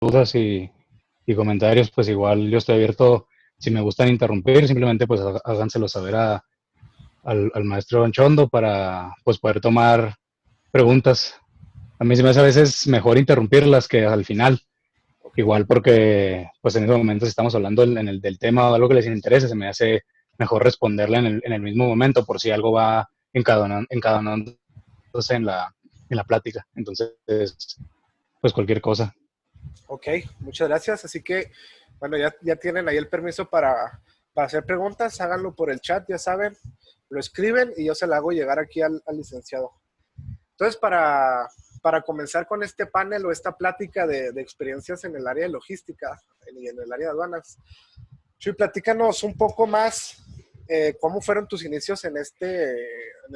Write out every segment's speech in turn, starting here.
dudas y comentarios, pues igual yo estoy abierto. Si me gustan interrumpir, simplemente pues háganselo saber al maestro Anchondo para pues poder tomar preguntas. A mí se me hace a veces mejor interrumpirlas que al final. Ok, Igual porque pues en ese momento si estamos hablando en el del tema o algo que les interese, se me hace mejor responderle en el mismo momento por si algo va encadenándose en la plática. Entonces, pues cualquier cosa. ok, muchas gracias. Así que, bueno, ya tienen ahí el permiso para hacer preguntas. Háganlo por el chat, ya saben. Lo escriben y yo se lo hago llegar aquí al licenciado. Entonces, para comenzar con este panel o esta plática de experiencias en el área de logística y en el área de aduanas, Chuy, platícanos un poco más cómo fueron tus inicios en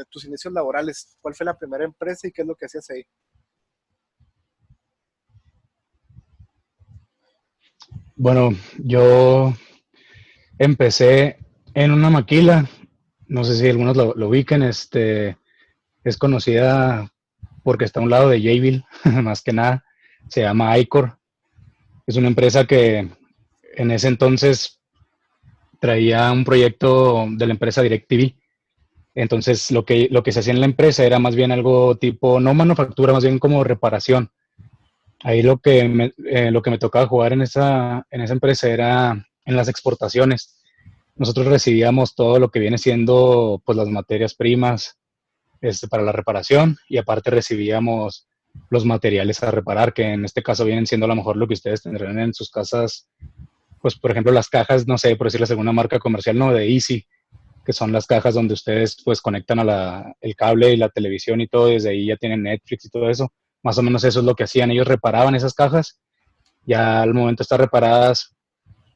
tus inicios laborales. ¿Cuál fue la primera empresa y qué es lo que hacías ahí? Bueno, yo empecé en una maquila, no sé si algunos lo ubiquen, es conocida porque está a un lado de Jabil, más que nada, se llama Icor. Es una empresa que en ese entonces traía un proyecto de la empresa DirecTV. Entonces, lo que se hacía en la empresa era más bien algo tipo, no manufactura, más bien como reparación. Ahí lo que me tocaba jugar en esa empresa era en las exportaciones. Nosotros recibíamos todo lo que viene siendo pues las materias primas para la reparación y aparte recibíamos los materiales a reparar, que en este caso vienen siendo a lo mejor lo que ustedes tendrán en sus casas, pues por ejemplo las cajas, no sé, por decirles alguna marca comercial, no, de Easy, que son las cajas donde ustedes pues conectan el cable y la televisión y todo, y desde ahí ya tienen Netflix y todo eso. Más o menos eso es lo que hacían, ellos reparaban esas cajas, ya al momento de estar reparadas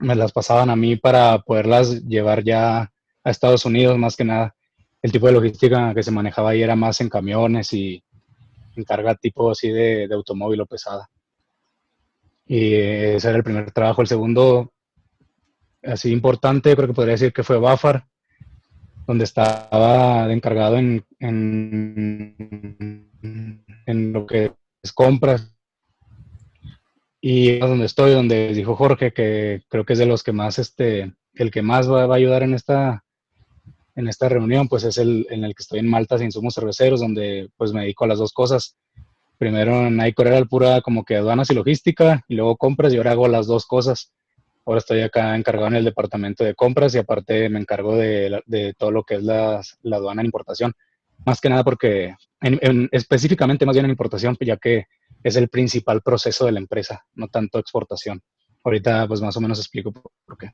me las pasaban a mí para poderlas llevar ya a Estados Unidos, más que nada. El tipo de logística que se manejaba ahí era más en camiones y en carga tipo así de automóvil o pesada. Y ese era el primer trabajo. El segundo, así importante, creo que podría decir que fue Bafar, donde estaba de encargado en lo que es compras. Y es donde estoy, donde dijo Jorge, que creo que es de los que más, el que más va a ayudar en esta reunión, pues es el en el que estoy en Maltas e Insumos Cerveceros, donde pues me dedico a las dos cosas. Primero en Icor era el pura como que aduanas y logística, y luego compras, y ahora hago las dos cosas. Ahora estoy acá encargado en el departamento de compras y aparte me encargo de todo lo que es la aduana en importación. Más que nada porque, específicamente más bien en importación, ya que es el principal proceso de la empresa, no tanto exportación. Ahorita pues más o menos explico por qué.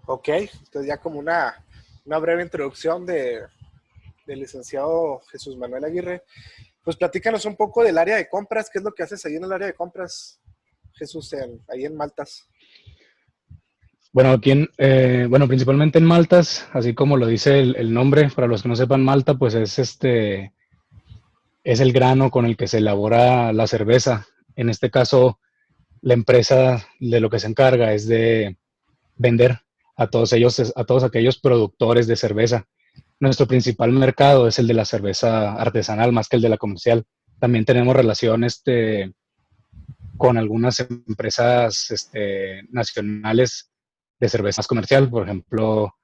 Ok, entonces ya como una breve introducción del licenciado Jesús Manuel Aguirre. Pues platícanos un poco del área de compras, qué es lo que haces ahí en el área de compras, Jesús, ahí en Maltas. Bueno, bueno, principalmente en maltas, así como lo dice el nombre, para los que no sepan, malta, pues es el grano con el que se elabora la cerveza. En este caso, la empresa de lo que se encarga es de vender a todos aquellos productores de cerveza. Nuestro principal mercado es el de la cerveza artesanal más que el de la comercial. También tenemos relación con algunas empresas nacionales de cerveza comercial, por ejemplo,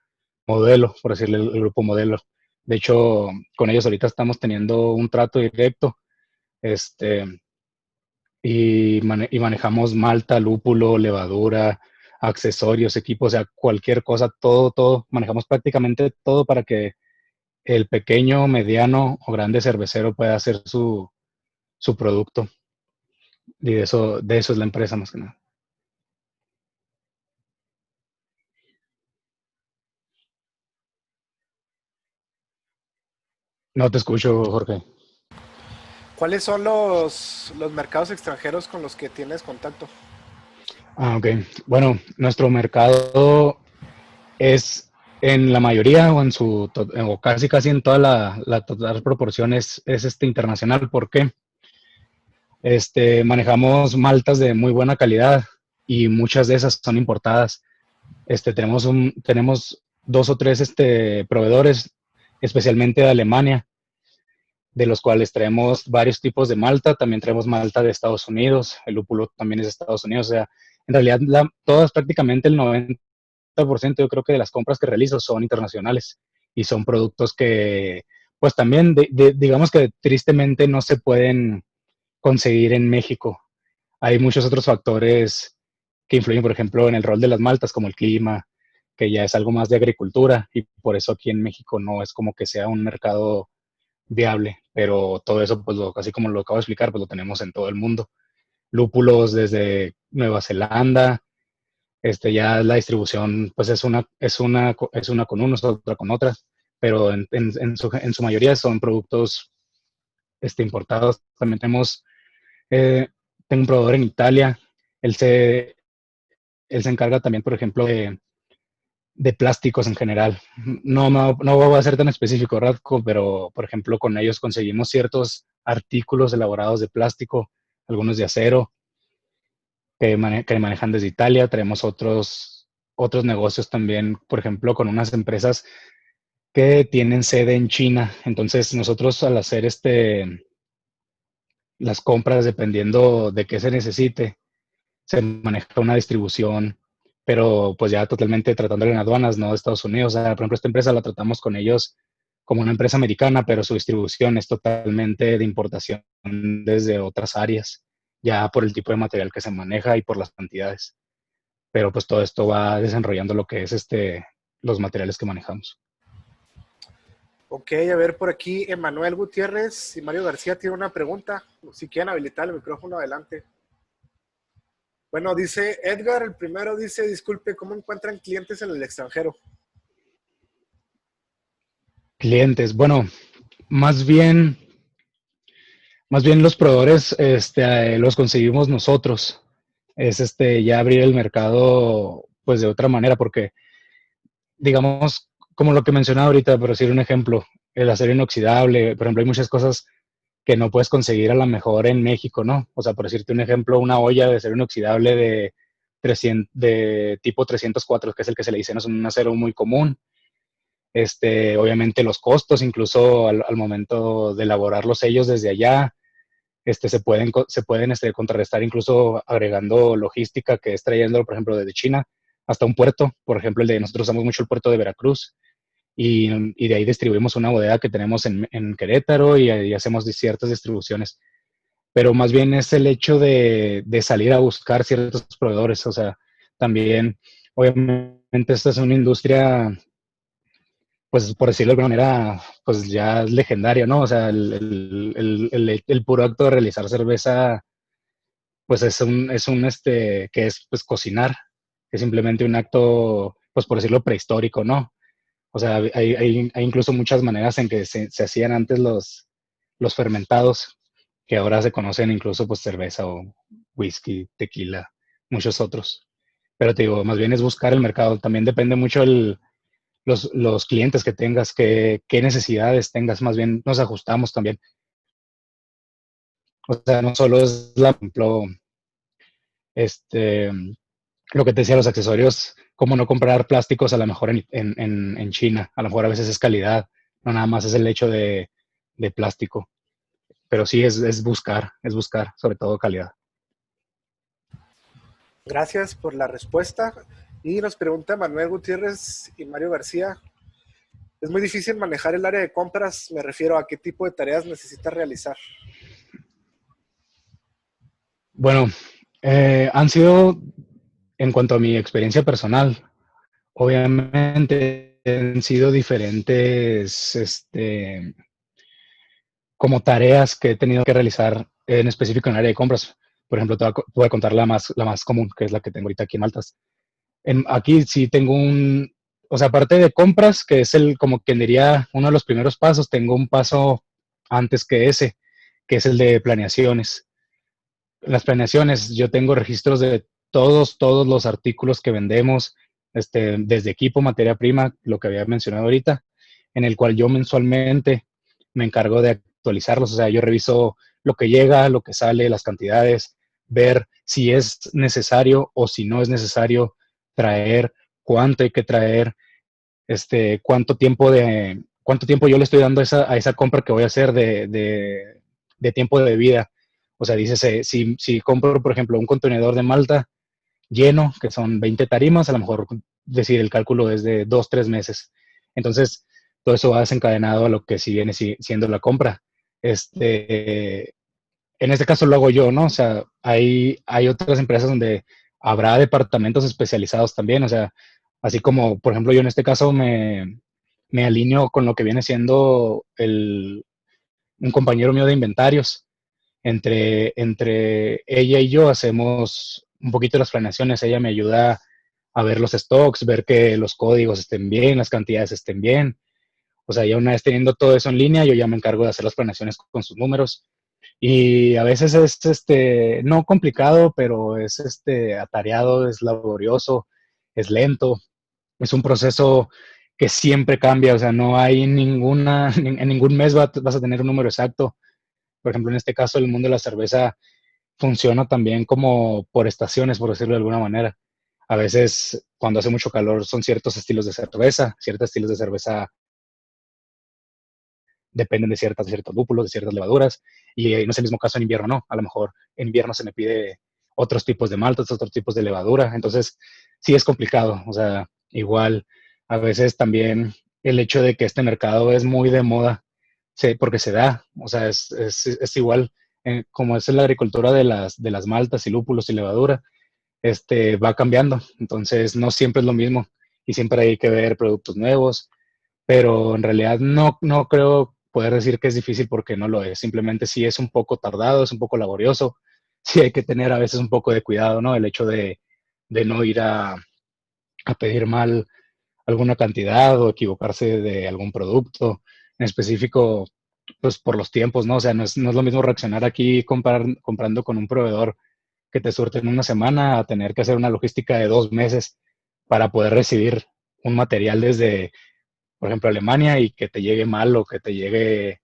Modelo, por decirle el grupo Modelo. De hecho, con ellos ahorita estamos teniendo un trato directo, este, y manejamos malta, lúpulo, levadura, accesorios, equipos, o sea, cualquier cosa, todo, todo, manejamos prácticamente todo para que el pequeño, mediano o grande cervecero pueda hacer su producto. Y de eso es la empresa más que nada. No te escucho, Jorge. ¿Cuáles son los mercados extranjeros con los que tienes contacto? Ok. Bueno, nuestro mercado es en la mayoría o casi casi en toda la total proporción es internacional. ¿Por qué? Manejamos maltas de muy buena calidad y muchas de esas son importadas. Tenemos dos o tres proveedores, especialmente de Alemania. de los cuales traemos varios tipos de malta, también traemos malta de Estados Unidos, el lúpulo también es de Estados Unidos, o sea, en realidad todas prácticamente el 90% yo creo que de las compras que realizo son internacionales y son productos que pues también digamos que tristemente no se pueden conseguir en México. Hay muchos otros factores que influyen, por ejemplo, en el rol de las maltas, como el clima, que ya es algo más de agricultura y por eso aquí en México no es como que sea un mercado viable, pero todo eso, pues así como lo acabo de explicar, pues lo tenemos en todo el mundo. Lúpulos desde Nueva Zelanda, ya la distribución, pues es una con unos, otra con otras, pero en su mayoría son productos importados. También eh, tengo un proveedor en Italia, él se, él se encarga también, por ejemplo, de plásticos en general. No voy a ser tan específico, Radco, pero por ejemplo con ellos conseguimos ciertos artículos elaborados de plástico, algunos de acero, que manejan desde Italia. Tenemos otros negocios también, por ejemplo, con unas empresas que tienen sede en China. Entonces nosotros al hacer las compras, dependiendo de qué se necesite, se maneja una distribución, pero pues ya totalmente tratándolo en aduanas, no de Estados Unidos. O sea, por ejemplo, esta empresa la tratamos con ellos como una empresa americana, pero su distribución es totalmente de importación desde otras áreas, ya por el tipo de material que se maneja y por las cantidades. Pero pues todo esto va desarrollando lo que es los materiales que manejamos. Ok, a ver, por aquí Emanuel Gutiérrez y Mario García tienen una pregunta. Si quieren habilitar el micrófono, adelante. Bueno, dice Edgar, el primero dice, disculpe, ¿cómo encuentran clientes en el extranjero? Clientes, bueno, más bien, más bien los proveedores los conseguimos nosotros. Es ya abrir el mercado pues de otra manera, porque digamos, como lo que mencionaba ahorita, por decir un ejemplo, el acero inoxidable, por ejemplo, hay muchas cosas que no puedes conseguir a lo mejor en México, ¿no? O sea, por decirte un ejemplo, una olla de acero inoxidable de tipo 304, que es el que se le dice, no es un acero muy común. Obviamente los costos, incluso al momento de elaborar los sellos desde allá, se pueden contrarrestar incluso agregando logística que es trayéndolo, por ejemplo, desde China hasta un puerto. Por ejemplo, nosotros usamos mucho el puerto de Veracruz y de ahí distribuimos una bodega que tenemos en Querétaro y ahí hacemos ciertas distribuciones. Pero más bien es el hecho de salir a buscar ciertos proveedores. O sea, también, obviamente, esta es una industria, pues por decirlo de alguna manera, pues ya es legendaria, ¿no? O sea, el puro acto de realizar cerveza, pues que es pues cocinar, es simplemente un acto, pues por decirlo prehistórico, ¿no? O sea, hay incluso muchas maneras en que se hacían antes los fermentados, que ahora se conocen incluso pues cerveza o whisky, tequila, muchos otros. Pero te digo, más bien es buscar el mercado. También depende mucho los clientes que tengas, qué necesidades tengas. Más bien nos ajustamos también. O sea, no solo es por ejemplo, este, lo que te decía, los accesorios, cómo no comprar plásticos a lo mejor en China. A lo mejor a veces es calidad, no nada más es el hecho de plástico. Pero sí es buscar, sobre todo calidad. Gracias por la respuesta. Y nos pregunta Manuel Gutiérrez y Mario García, es muy difícil manejar el área de compras, me refiero a qué tipo de tareas necesitas realizar. Bueno, han sido, en cuanto a mi experiencia personal, obviamente han sido diferentes, como tareas que he tenido que realizar en específico en el área de compras. Por ejemplo, te voy a contar la más común, que es la que tengo ahorita aquí en Maltas. Aquí sí tengo o sea, aparte de compras, que es como quien diría, uno de los primeros pasos, tengo un paso antes que ese, que es el de planeaciones. Las planeaciones, yo tengo registros de todos los artículos que vendemos, desde equipo, materia prima, lo que había mencionado ahorita, en el cual yo mensualmente me encargo de actualizarlos. O sea, yo reviso lo que llega, lo que sale, las cantidades, ver si es necesario o si no es necesario traer, cuánto hay que traer, cuánto tiempo cuánto tiempo yo le estoy dando a esa compra que voy a hacer de tiempo de vida. O sea, dice, si compro, por ejemplo, un contenedor de malta lleno, que son 20 tarimas, a lo mejor decir el cálculo es de 2, 3 meses. Entonces, todo eso va desencadenado a lo que si viene siendo la compra. En este caso lo hago yo, ¿no? O sea, hay otras empresas donde habrá departamentos especializados también, o sea, así como, por ejemplo, yo en este caso me alineo con lo que viene siendo un compañero mío de inventarios. Entre ella y yo hacemos un poquito las planeaciones. Ella me ayuda a ver los stocks, ver que los códigos estén bien, las cantidades estén bien. O sea, ya una vez teniendo todo eso en línea, yo ya me encargo de hacer las planeaciones con sus números. Y a veces es no complicado, pero es atareado, es laborioso, es lento, es un proceso que siempre cambia, o sea, no hay en ningún mes vas a tener un número exacto. Por ejemplo, en este caso, el mundo de la cerveza funciona también como por estaciones, por decirlo de alguna manera. A veces, cuando hace mucho calor, son ciertos estilos de cerveza, ciertos estilos de cerveza dependen de ciertos lúpulos, de ciertas levaduras, y no es el mismo caso en invierno, no. A lo mejor en invierno se me pide otros tipos de maltas, otros tipos de levadura, entonces sí es complicado, o sea, igual a veces también el hecho de que este mercado es muy de moda, porque se da, o sea, es igual, como es la agricultura de las maltas y lúpulos y levadura, va cambiando, entonces no siempre es lo mismo, y siempre hay que ver productos nuevos, pero en realidad no creo poder decir que es difícil porque no lo es. Simplemente sí es un poco tardado, es un poco laborioso. Sí hay que tener a veces un poco de cuidado, ¿no? El hecho de no ir a pedir mal alguna cantidad o equivocarse de algún producto en específico, pues por los tiempos, ¿no? O sea, no es lo mismo reaccionar aquí comprando con un proveedor que te surte en una semana a tener que hacer una logística de 2 meses para poder recibir un material desde, por ejemplo, Alemania y que te llegue mal o que te llegue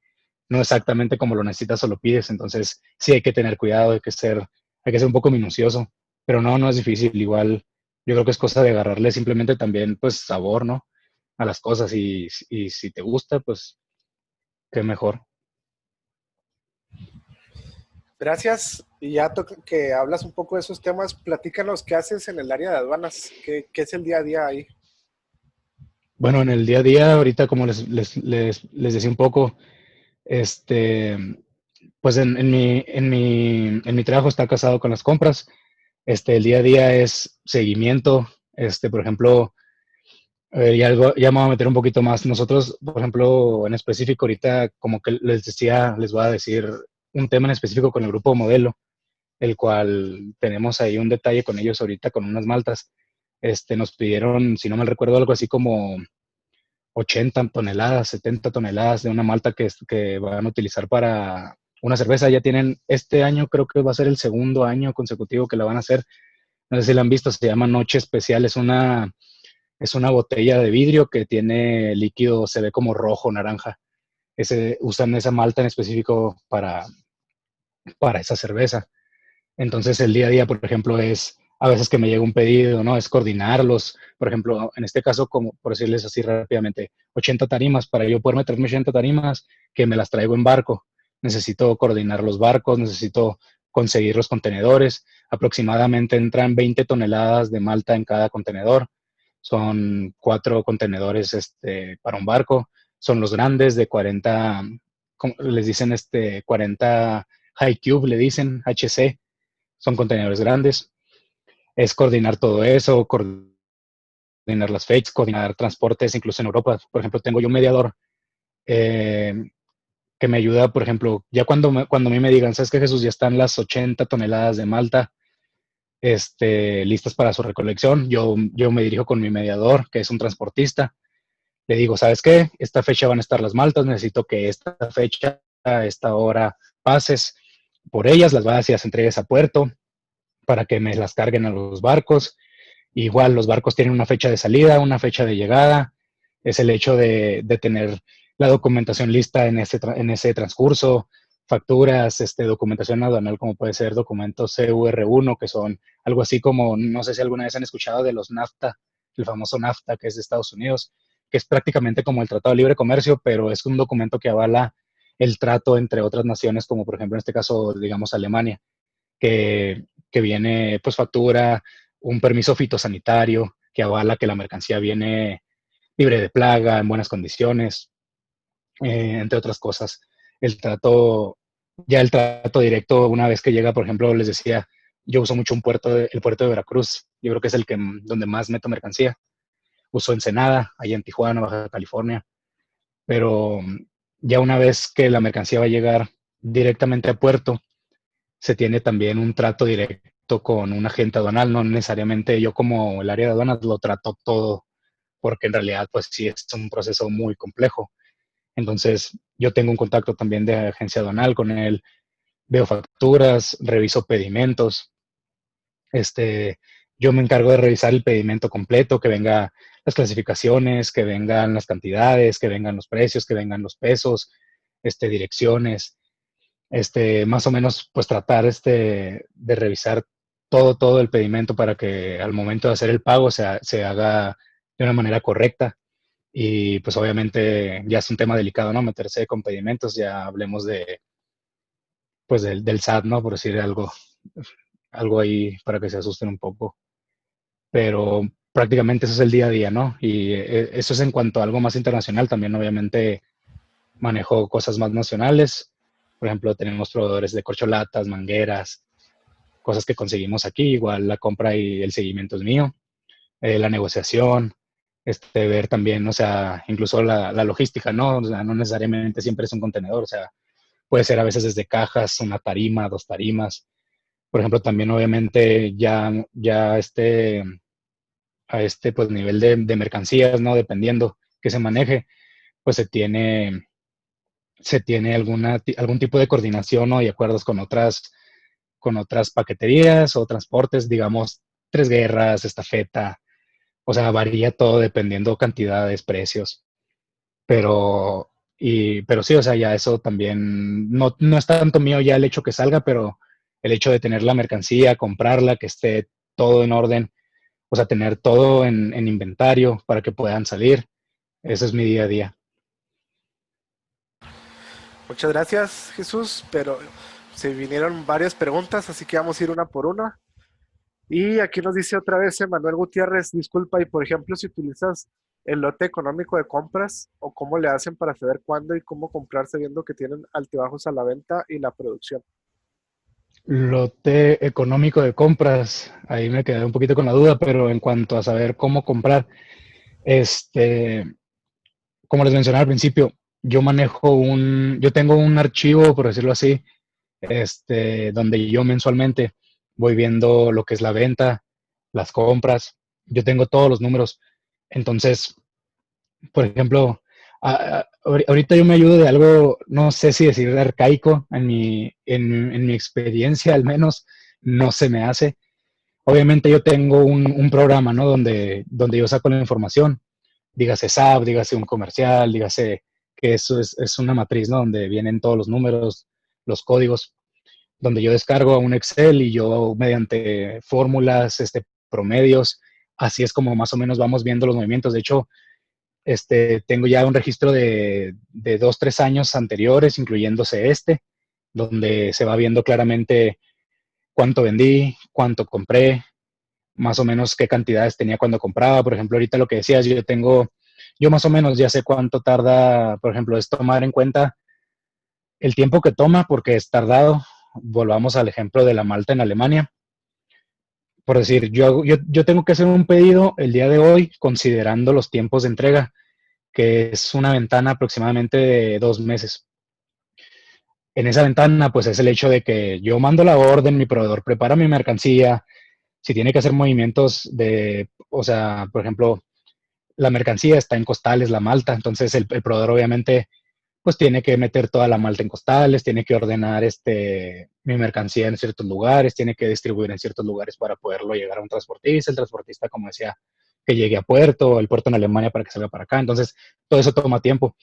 no exactamente como lo necesitas o lo pides. Entonces, sí hay que tener cuidado, hay que ser un poco minucioso, pero no es difícil. Igual, yo creo que es cosa de agarrarle simplemente también, pues, sabor, ¿no? A las cosas y si te gusta, pues, qué mejor. Gracias. Y ya que hablas un poco de esos temas, platícanos qué haces en el área de aduanas, qué es el día a día ahí. Bueno, en el día a día, ahorita como les decía un poco, este, pues en mi trabajo está casado con las compras. El día a día es seguimiento. Por ejemplo, ya me voy a meter un poquito más. Nosotros, por ejemplo, en específico, ahorita, como que les decía, les voy a decir un tema en específico con el grupo modelo, el cual tenemos ahí un detalle con ellos ahorita con unas maltas. Nos pidieron, si no me recuerdo, algo así como 80 toneladas, 70 toneladas de una malta que van a utilizar para una cerveza. Ya tienen, este año creo que va a ser el segundo año consecutivo que la van a hacer. No sé si la han visto, se llama Noche Especial. Es una botella de vidrio que tiene líquido, se ve como rojo, naranja. Usan esa malta en específico para esa cerveza. Entonces el día a día, por ejemplo, es a veces que me llega un pedido, ¿no? Es coordinarlos. Por ejemplo, en este caso, como por decirles así rápidamente, 80 tarimas, para yo poder meterme 80 tarimas, que me las traigo en barco. Necesito coordinar los barcos, necesito conseguir los contenedores. Aproximadamente entran 20 toneladas de malta en cada contenedor. Son 4 contenedores para un barco. Son los grandes de 40, les dicen 40 high cube, le dicen HC, son contenedores grandes. Es coordinar todo eso, coordinar las fechas, coordinar transportes, incluso en Europa. Por ejemplo, tengo yo un mediador eh, que me ayuda, por ejemplo, ya cuando a mí me digan, ¿sabes qué, Jesús? Ya están las 80 toneladas de malta listas para su recolección. Yo me dirijo con mi mediador, que es un transportista. Le digo, ¿sabes qué? Esta fecha van a estar las maltas, necesito que esta fecha, a esta hora, pases por ellas, las vayas y las entregues a puerto para que me las carguen a los barcos. Igual los barcos tienen una fecha de salida, una fecha de llegada. Es el hecho de tener la documentación lista en ese transcurso, facturas, documentación aduanal como puede ser documentos CUR1, que son algo así como, no sé si alguna vez han escuchado de los NAFTA, el famoso NAFTA que es de Estados Unidos, que es prácticamente como el Tratado de Libre Comercio, pero es un documento que avala el trato entre otras naciones, como por ejemplo en este caso, digamos, Alemania, que viene pues factura, un permiso fitosanitario que avala que la mercancía viene libre de plaga, en buenas condiciones, entre otras cosas. El trato, ya el trato directo, una vez que llega, por ejemplo, les decía, yo uso mucho el puerto de Veracruz, yo creo que es donde más meto mercancía. Uso Ensenada, allá en Tijuana, Baja California, pero ya una vez que la mercancía va a llegar directamente a puerto, se tiene también un trato directo con un agente aduanal, no necesariamente yo como el área de aduanas lo trato todo, porque en realidad pues sí es un proceso muy complejo. Entonces yo tengo un contacto también de agencia aduanal con él, veo facturas, reviso pedimentos, este, yo me encargo de revisar el pedimento completo, que venga las clasificaciones, que vengan las cantidades, que vengan los precios, que vengan los pesos, direcciones, más o menos, pues tratar de revisar todo el pedimento para que al momento de hacer el pago se haga de una manera correcta. Y pues obviamente ya es un tema delicado, ¿no? Meterse con pedimentos, ya hablemos pues del SAT, ¿no? Por decir algo ahí para que se asusten un poco. Pero prácticamente eso es el día a día, ¿no? Y eso es en cuanto a algo más internacional. También obviamente manejo cosas más nacionales. Por ejemplo, tenemos proveedores de corcholatas, mangueras, cosas que conseguimos aquí. Igual la compra y el seguimiento es mío. La negociación, ver también, o sea, incluso la logística, ¿no? O sea, no necesariamente siempre es un contenedor, o sea, puede ser a veces desde cajas, una tarima, dos tarimas. Por ejemplo, también obviamente ya a pues nivel de mercancías, ¿no? Dependiendo que se maneje, pues se tiene algún tipo de coordinación, ¿no? Y acuerdos con otras paqueterías o transportes, digamos, Tres Guerras, Estafeta, o sea, varía todo dependiendo cantidades, precios, pero sí, o sea, ya eso también, no es tanto mío ya el hecho que salga, pero el hecho de tener la mercancía, comprarla, que esté todo en orden, o sea, tener todo en inventario para que puedan salir. Ese es mi día a día. Muchas gracias, Jesús, pero se vinieron varias preguntas, así que vamos a ir una por una. Y aquí nos dice otra vez Manuel Gutiérrez, disculpa, y por ejemplo, si utilizas el lote económico de compras o cómo le hacen para saber cuándo y cómo comprar sabiendo que tienen altibajos a la venta y la producción. Lote económico de compras, ahí me quedé un poquito con la duda, pero en cuanto a saber cómo comprar, este, como les mencionaba al principio, yo tengo un archivo, por decirlo así, donde yo mensualmente voy viendo lo que es la venta, las compras, yo tengo todos los números. Entonces, por ejemplo, ahorita yo me ayudo de algo, no sé si decir arcaico, en mi experiencia al menos, no se me hace. Obviamente yo tengo un programa, ¿no? Donde yo saco la información, dígase SAP, dígase un comercial, dígase que eso es una matriz, ¿no? Donde vienen todos los números, los códigos, donde yo descargo a un Excel y yo mediante fórmulas, promedios, así es como más o menos vamos viendo los movimientos. De hecho, tengo ya un registro de 2, 3 años anteriores, incluyéndose donde se va viendo claramente cuánto vendí, cuánto compré, más o menos qué cantidades tenía cuando compraba. Por ejemplo, ahorita lo que decías, yo más o menos ya sé cuánto tarda, por ejemplo, es tomar en cuenta el tiempo que toma porque es tardado. Volvamos al ejemplo de la malta en Alemania. Por decir, yo tengo que hacer un pedido el día de hoy considerando los tiempos de entrega, que es una ventana aproximadamente de 2 meses. En esa ventana, pues es el hecho de que yo mando la orden, mi proveedor prepara mi mercancía, si tiene que hacer movimientos o sea, por ejemplo, la mercancía está en costales, la malta, entonces el proveedor obviamente pues tiene que meter toda la malta en costales, tiene que ordenar mi mercancía en ciertos lugares, tiene que distribuir en ciertos lugares para poderlo llegar a un transportista, el transportista, como decía, que llegue a puerto, el puerto en Alemania para que salga para acá, entonces todo eso toma tiempo.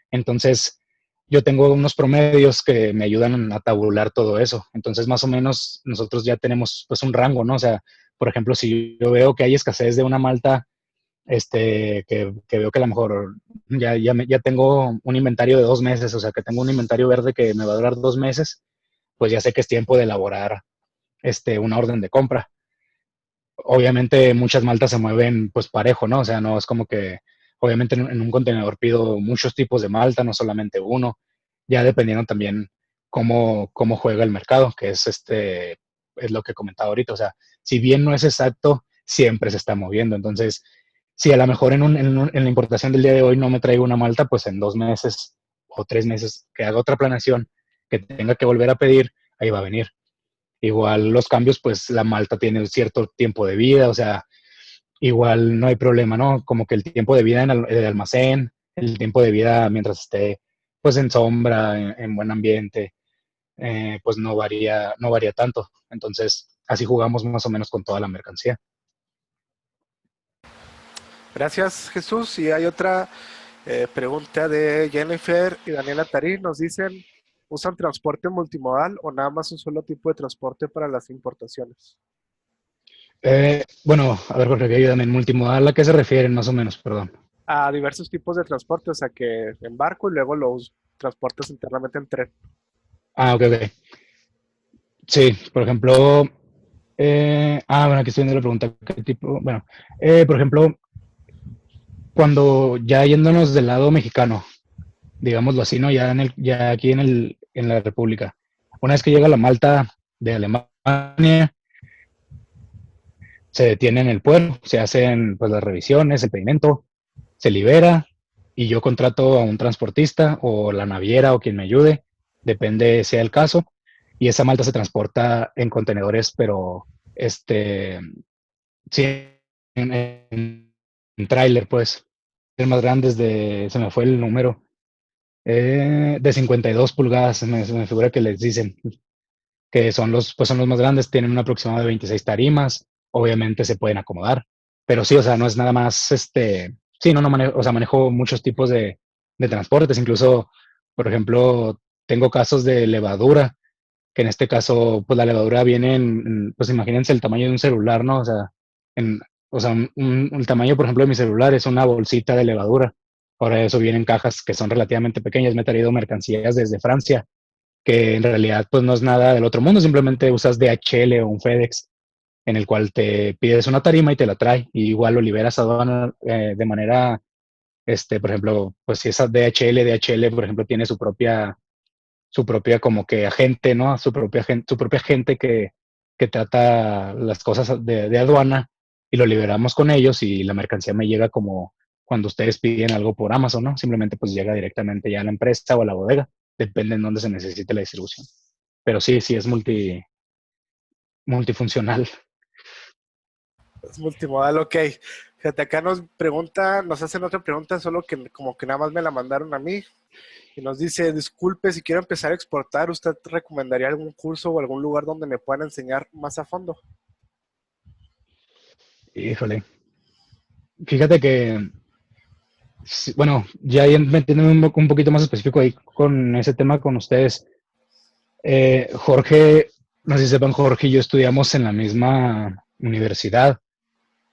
Entonces, yo tengo unos promedios que me ayudan a tabular todo eso. Entonces, más o menos, nosotros ya tenemos pues un rango, ¿no? O sea, por ejemplo, si yo veo que hay escasez de una malta que veo que a lo mejor ya tengo un inventario de 2 meses, o sea, que tengo un inventario verde que me va a durar 2 meses, pues ya sé que es tiempo de elaborar una orden de compra. Obviamente muchas maltas se mueven pues parejo, ¿no? O sea, no es como que, obviamente en un contenedor pido muchos tipos de malta, no solamente uno, ya dependiendo también cómo juega el mercado, que es lo que he comentado ahorita. O sea, si bien no es exacto, siempre se está moviendo. Entonces, si a lo mejor en la importación del día de hoy no me traigo una malta, pues en 2 meses o 3 meses que haga otra planeación, que tenga que volver a pedir, ahí va a venir. Igual los cambios, pues la malta tiene un cierto tiempo de vida, o sea, igual no hay problema, ¿no? Como que el tiempo de vida en el almacén, el tiempo de vida mientras esté pues en sombra, en buen ambiente, pues no varía tanto. Entonces, así jugamos más o menos con toda la mercancía. Gracias, Jesús. Y hay otra pregunta de Jennifer y Daniela Tarí. Nos dicen, ¿usan transporte multimodal o nada más un solo tipo de transporte para las importaciones? Bueno, a ver, Jorge, ayúdame. ¿En multimodal a qué se refieren más o menos? Perdón. A diversos tipos de transporte, o sea que en barco y luego los transportes internamente en tren. Ah, ok, ok. Sí, por ejemplo, bueno, aquí estoy viendo la pregunta, ¿qué tipo? Bueno, por ejemplo, cuando ya yéndonos del lado mexicano, digámoslo así, ¿no? Ya aquí en la República. Una vez que llega la malta de Alemania, se detiene en el puerto, se hacen pues las revisiones, el pedimento, se libera y yo contrato a un transportista o la naviera o quien me ayude, depende sea el caso, y esa malta se transporta en contenedores, pero sí, en tráiler, pues, el más grandes se me fue el número, de 52 pulgadas, se me figura que les dicen que son los más grandes, tienen un aproximado de 26 tarimas, obviamente se pueden acomodar, pero sí, o sea, no es nada más, sí, no manejo, o sea, manejo muchos tipos de transportes, incluso, por ejemplo, tengo casos de levadura, que en este caso, pues la levadura viene pues imagínense el tamaño de un celular, ¿no? En, o sea el tamaño, por ejemplo, de mi celular es una bolsita de levadura. Ahora eso viene en cajas que son relativamente pequeñas. Me he traído mercancías desde Francia, que en realidad pues no es nada del otro mundo, simplemente usas DHL o un FedEx en el cual te pides una tarima y te la trae, y igual lo liberas a aduana de manera, por ejemplo, pues si es DHL, por ejemplo, tiene su propia como que agente, ¿no? Su propia gente que trata las cosas de aduana, y lo liberamos con ellos y la mercancía me llega como cuando ustedes piden algo por Amazon, ¿no? Simplemente pues llega directamente ya a la empresa o a la bodega, depende en dónde se necesite la distribución. Pero sí, sí es multifuncional. Es multimodal, ok. Fíjate, acá nos hacen otra pregunta, solo que como que nada más me la mandaron a mí. Y nos dice, disculpe, si quiero empezar a exportar, ¿usted recomendaría algún curso o algún lugar donde me puedan enseñar más a fondo? Híjole. Fíjate que, sí, bueno, ya metiéndome un poquito más específico ahí con ese tema con ustedes. Jorge, no sé si sepan, Jorge y yo estudiamos en la misma universidad.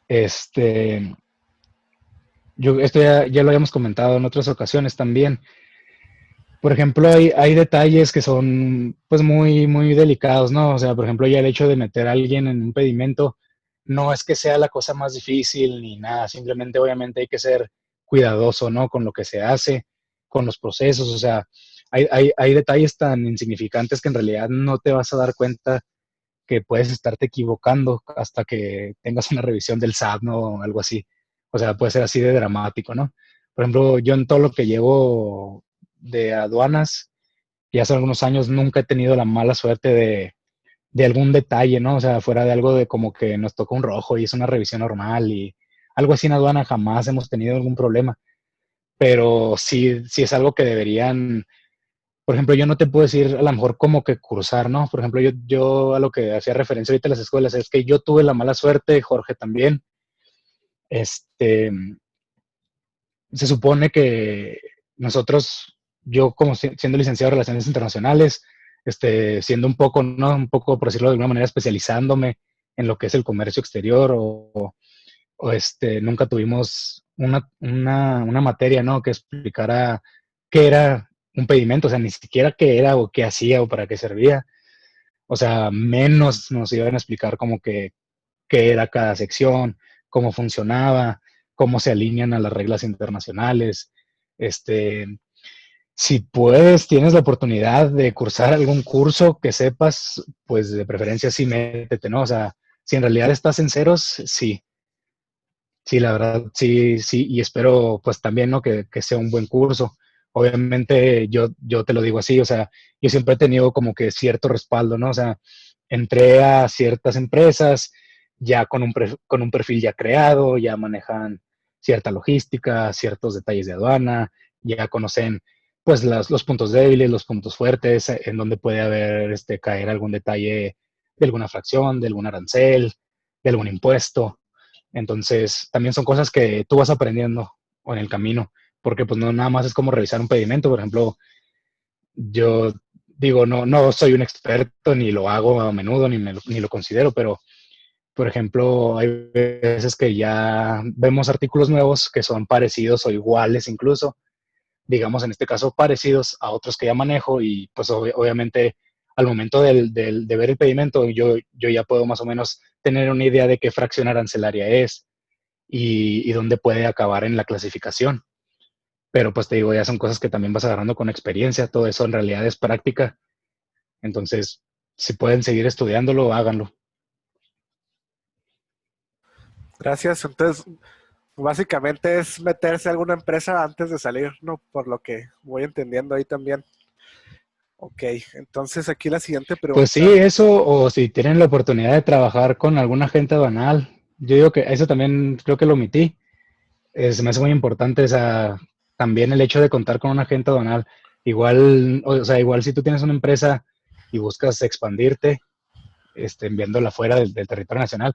Este, esto ya lo habíamos comentado en otras ocasiones también. Por ejemplo, hay detalles que son pues muy, muy delicados, ¿no? O sea, por ejemplo, ya el hecho de meter a alguien en un pedimento no es que sea la cosa más difícil ni nada, simplemente obviamente hay que ser cuidadoso, ¿no? Con lo que se hace, con los procesos, o sea, hay detalles tan insignificantes que en realidad no te vas a dar cuenta que puedes estarte equivocando hasta que tengas una revisión del SAT, ¿no? O algo así. O sea, puede ser así de dramático, ¿no? Por ejemplo, yo en todo lo que llevo de aduanas, ya hace algunos años nunca he tenido la mala suerte de algún detalle, ¿no? O sea, fuera de algo de como que nos toca un rojo y es una revisión normal y algo así en aduana, jamás hemos tenido algún problema. Pero sí, sí es algo que deberían, por ejemplo, yo no te puedo decir a lo mejor como que cursar, ¿no? Por ejemplo, yo a lo que hacía referencia ahorita a las escuelas es que yo tuve la mala suerte, Jorge también. Este, Se supone que nosotros, yo como siendo licenciado en Relaciones Internacionales, siendo un poco, ¿no? Un poco, por decirlo de alguna manera, especializándome en lo que es el comercio exterior nunca tuvimos una materia, ¿no? Que explicara qué era un pedimento, o sea, ni siquiera qué era o qué hacía o para qué servía. O sea, menos nos iban a explicar como que qué era cada sección, cómo funcionaba, cómo se alinean a las reglas internacionales. Este, si puedes, tienes la oportunidad de cursar algún curso que sepas, pues de preferencia sí métete, ¿no? O sea, si en realidad estás en ceros, sí. Sí, la verdad, sí, sí, y espero pues también, ¿no? Que sea un buen curso. Obviamente yo te lo digo así, o sea, yo siempre he tenido como que cierto respaldo, ¿no? O sea, entré a ciertas empresas ya con un perfil ya creado, ya manejan cierta logística, ciertos detalles de aduana, ya conocen pues los puntos débiles, los puntos fuertes, en donde puede haber, caer algún detalle de alguna fracción, de algún arancel, de algún impuesto. Entonces, también son cosas que tú vas aprendiendo en el camino, porque pues no nada más es como revisar un pedimento. Por ejemplo, yo digo, no soy un experto, ni lo hago a menudo, ni lo considero, pero por ejemplo, hay veces que ya vemos artículos nuevos que son parecidos o iguales incluso, digamos en este caso parecidos a otros que ya manejo y pues obviamente al momento de ver el pedimento yo ya puedo más o menos tener una idea de qué fracción arancelaria es, y dónde puede acabar en la clasificación. Pero pues te digo, ya son cosas que también vas agarrando con experiencia, todo eso en realidad es práctica. Entonces, si pueden seguir estudiándolo, háganlo. Gracias. Entonces, básicamente es meterse a alguna empresa antes de salir, ¿no? Por lo que voy entendiendo ahí también. Ok, entonces aquí la siguiente Pues sí, pregunta. eso, o si tienen la oportunidad de trabajar con algún agente aduanal, yo digo que eso también creo que lo omití. Se me hace muy importante también el hecho de contar con un agente aduanal. Igual, o sea, igual si tú tienes una empresa y buscas expandirte, enviándola fuera del territorio nacional,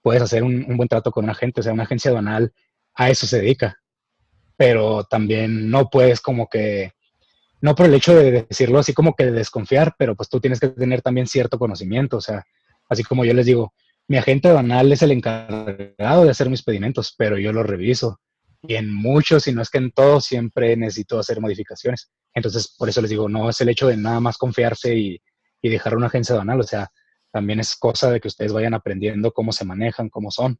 puedes hacer un buen trato con un agente, o sea, una agencia aduanal a eso se dedica, pero también no puedes como que, no por el hecho de decirlo así como que de desconfiar, pero pues tú tienes que tener también cierto conocimiento, o sea, así como yo les digo, mi agente aduanal es el encargado de hacer mis pedimentos, pero yo lo reviso. Y en muchos, si no es que en todos, siempre necesito hacer modificaciones. Entonces, por eso les digo, no es el hecho de nada más confiarse y dejar una agencia aduanal, o sea, también es cosa de que ustedes vayan aprendiendo cómo se manejan, cómo son,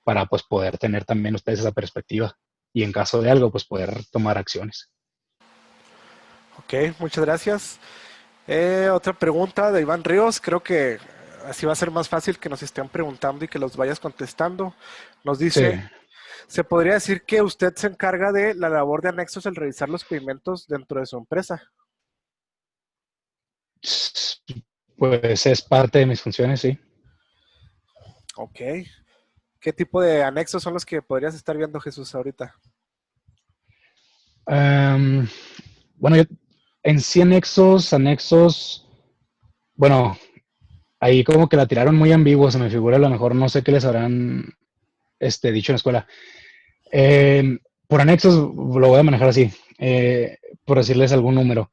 para pues poder tener también ustedes esa perspectiva y en caso de algo, pues poder tomar acciones. Ok, muchas gracias. Otra pregunta de Iván Ríos. Creo que así va a ser más fácil que nos estén preguntando y que los vayas contestando. Nos Sí, dice, ¿se podría decir que usted se encarga de la labor de anexos al revisar los pedimentos dentro de su empresa? pues es parte de mis funciones, sí. Ok. ¿Qué tipo de anexos son los que podrías estar viendo, Jesús, ahorita? Um, bueno, en sí anexos, bueno, ahí como que la tiraron muy ambiguo, se me figura a lo mejor, no sé qué les habrán dicho en la escuela. Por anexos lo voy a manejar así, por decirles algún número.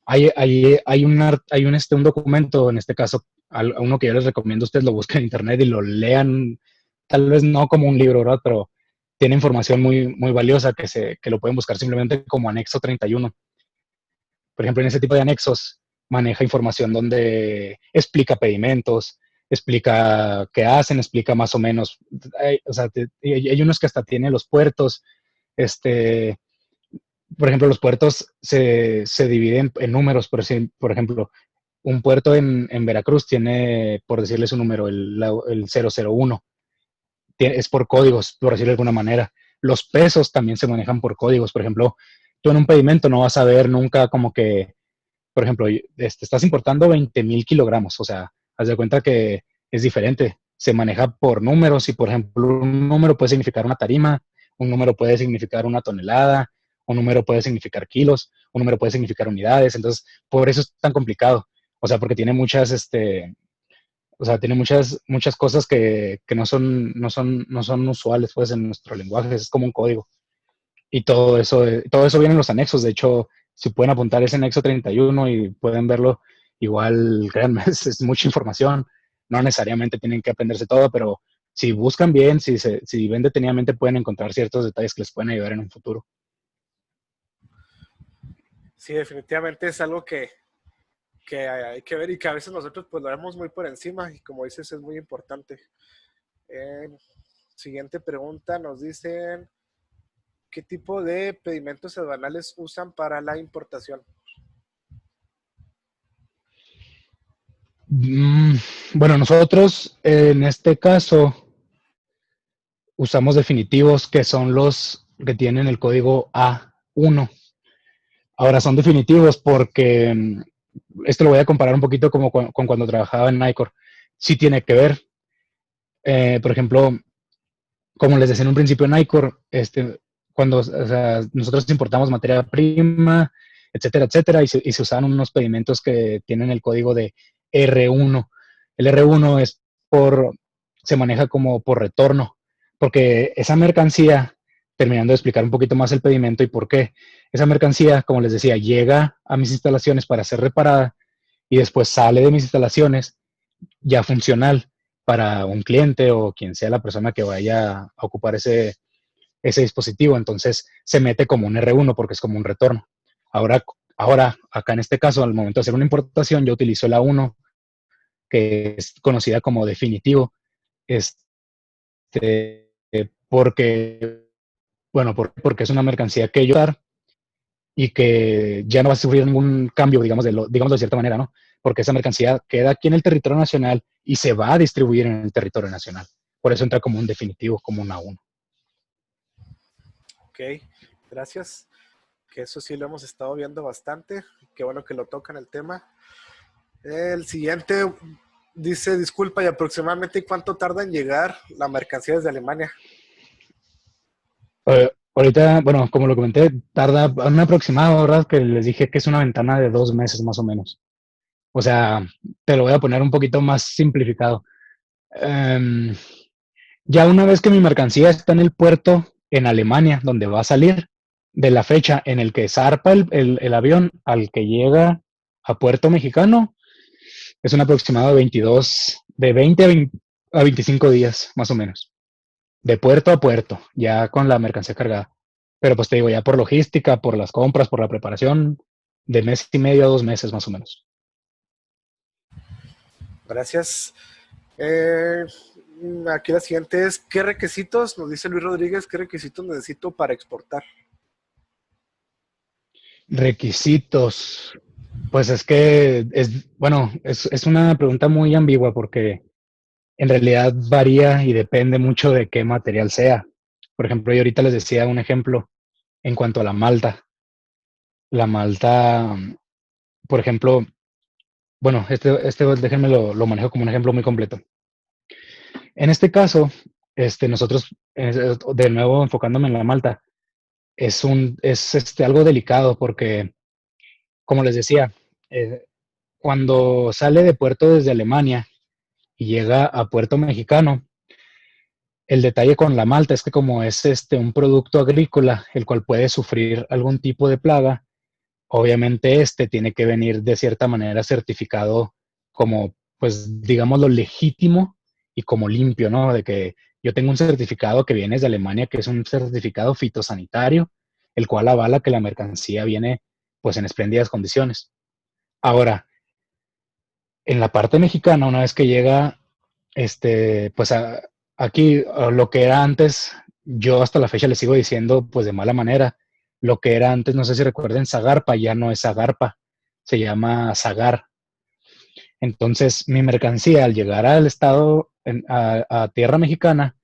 Hay un documento, en este caso, a uno que yo les recomiendo, ustedes lo busquen en internet y lo lean, tal vez no como un libro, ¿verdad? Pero tiene información muy, muy valiosa que lo pueden buscar simplemente como anexo 31. Por ejemplo, en ese tipo de anexos maneja información donde explica pedimentos, explica qué hacen, explica más o menos, o sea, hay unos que hasta tienen los puertos, este, por ejemplo, los puertos se dividen en números, por ejemplo, un puerto en Veracruz tiene, por decirles un número, el 001, es por códigos, por decirlo de alguna manera. Los pesos también se manejan por códigos, por ejemplo, tú en un pedimento no vas a ver nunca como que, por ejemplo, estás importando 20,000 kilogramos, o sea, haz de cuenta que es diferente, se maneja por números y, por ejemplo, un número puede significar una tarima, un número puede significar una tonelada, un número puede significar kilos, un número puede significar unidades, entonces, por eso es tan complicado, o sea, porque tiene muchas cosas que no son usuales, pues, en nuestro lenguaje, es como un código. Y todo eso viene en los anexos. De hecho, si pueden apuntar ese anexo 31 y pueden verlo, igual, créanme, es mucha información. No necesariamente tienen que aprenderse todo, pero si buscan bien, si ven detenidamente, pueden encontrar ciertos detalles que les pueden ayudar en un futuro. Sí, definitivamente es algo que hay que ver y que a veces nosotros pues lo vemos muy por encima y como dices es muy importante. Eh, Siguiente pregunta, nos dicen, ¿qué tipo de pedimentos aduanales usan para la importación? Mm, bueno, nosotros en este caso usamos definitivos que son los que tienen el código A1. Ahora son definitivos porque esto lo voy a comparar un poquito como con cuando trabajaba en Nicor. Sí tiene que ver. Por ejemplo, como les decía en un principio en Nicor, cuando o sea, nosotros importamos materia prima, etcétera, etcétera, y se usaban unos pedimentos que tienen el código de R1. El R1 se maneja como por retorno, porque esa mercancía, terminando de explicar un poquito más el pedimento y por qué, esa mercancía, como les decía, llega a mis instalaciones para ser reparada y después sale de mis instalaciones ya funcional para un cliente o quien sea la persona que vaya a ocupar ese dispositivo. Entonces se mete como un R1 porque es como un retorno. Ahora, acá en este caso, al momento de hacer una importación, yo utilizo la 1, que es conocida como definitivo, porque, bueno, porque es una mercancía que yo dar y que ya no va a sufrir ningún cambio, digamos de cierta manera, ¿no? Porque esa mercancía queda aquí en el territorio nacional y se va a distribuir en el territorio nacional. Por eso entra como un definitivo, como una 1. Ok, gracias. Que eso sí lo hemos estado viendo bastante. Qué bueno que lo tocan el tema. El siguiente dice, disculpa, ¿y aproximadamente cuánto tarda en llegar la mercancía desde Alemania? Ahorita, bueno, como lo comenté, tarda un aproximado, ¿verdad? Que les dije que es una ventana de 2 meses más o menos. O sea, te lo voy a poner un poquito más simplificado. Um, ya una vez que mi mercancía está en el puerto en Alemania, donde va a salir, de la fecha en el que zarpa el avión al que llega a Puerto Mexicano, es un aproximado de 20 a 25 días, más o menos, de puerto a puerto, ya con la mercancía cargada. Pero pues te digo, ya por logística, por las compras, por la preparación, de mes y medio a 2 meses más o menos. Gracias. Eh, Aquí la siguiente es, ¿qué requisitos, nos dice Luis Rodríguez, qué requisitos necesito para exportar? Requisitos. Pues es que bueno, es una pregunta muy ambigua porque en realidad varía y depende mucho de qué material sea. Por ejemplo, yo ahorita les decía un ejemplo en cuanto a la malta. La malta, por ejemplo, bueno, déjenme lo manejo como un ejemplo muy completo. En este caso, nosotros, de nuevo enfocándome en la malta, es algo delicado porque, como les decía, eh, cuando sale de puerto desde Alemania y llega a puerto mexicano, el detalle con la malta es que como es un producto agrícola, el cual puede sufrir algún tipo de plaga, obviamente tiene que venir de cierta manera certificado como, pues, digamos, lo legítimo y como limpio, ¿no? De que yo tengo un certificado que viene de Alemania, que es un certificado fitosanitario, el cual avala que la mercancía viene, pues, en espléndidas condiciones. Ahora, en la parte mexicana, una vez que llega, pues, aquí, lo que era antes, yo hasta la fecha le sigo diciendo, pues, de mala manera, lo que era antes, no sé si recuerden, Zagarpa, ya no es Zagarpa, se llama Zagar. Entonces, mi mercancía al llegar al estado, a tierra mexicana,